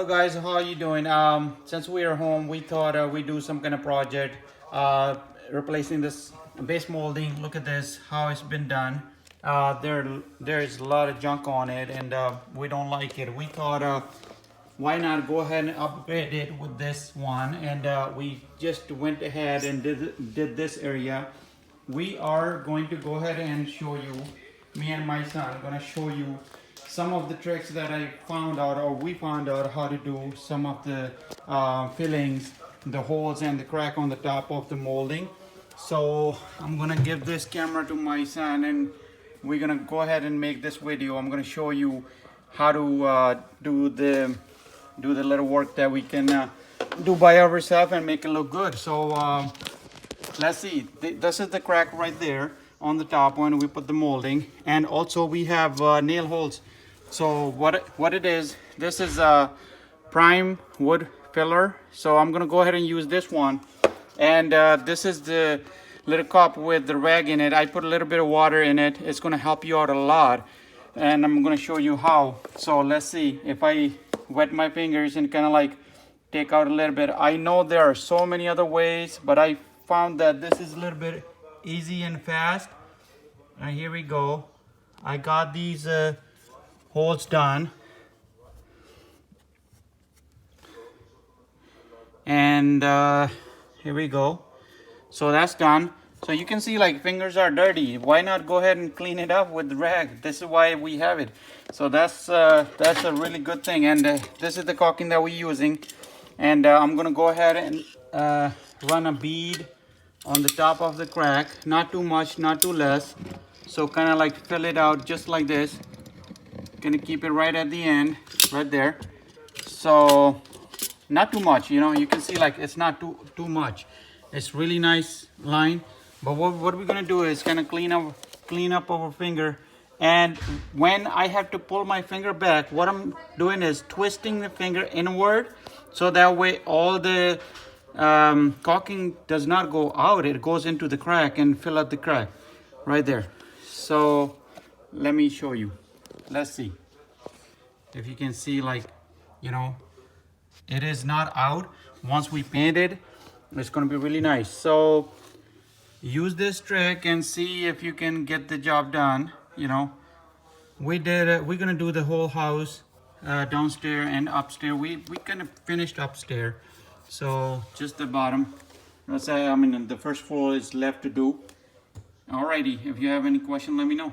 Hello guys, how are you doing? Since we are home, we thought we do some kind of project, replacing this base molding. Look at this, how it's been done. There's a lot of junk on it, and we don't like it. We thought, why not go ahead and upgrade it with this one? And we just went ahead and did this area. We are going to go ahead and show you. Me and my son are gonna show you some of the tricks that I found out, or we found out how to do some of the fillings, the holes and the crack on the top of the molding. So I'm gonna give this camera to my son, and we're gonna go ahead and make this video. I'm gonna show you how to do the little work that we can do by ourselves and make it look good. So let's see. This is the crack right there on the top when we put the molding, and also we have nail holes. So what it is, this is a prime wood filler. So I'm gonna go ahead and use this one, and this is the little cup with the rag in it. I put a little bit of water in it. It's gonna help you out a lot, and I'm gonna show you how. So let's see if I wet my fingers and kind of like take out a little bit. I know there are so many other ways, but I found that this is a little bit easy and fast. And here we go. I got these holes done, and here we go. So that's done. So you can see like fingers are dirty. Why not go ahead and clean it up with the rag? This is why we have it. So that's a really good thing. And this is the caulking that we're using. And I'm gonna go ahead and run a bead on the top of the crack. Not too much, not too less. So kind of like fill it out just like this. Gonna keep it right at the end, right there. So not too much, you know, you can see like it's not too much. It's really nice line. But what we're gonna do is kind of clean up our finger. And when I have to pull my finger back, what I'm doing is twisting the finger inward, so that way all the caulking does not go out. It goes into the crack and fill up the crack right there. So let me show you. Let's see if you can see, like, you know, it is not out. Once we paint it, it's going to be really nice. So use this trick and see if you can get the job done. You know, we're going to do the whole house, downstairs and upstairs. We kind of finished upstairs, so just the bottom. Let's say, I mean, the first floor is left to do. Alrighty, if you have any question, let me know.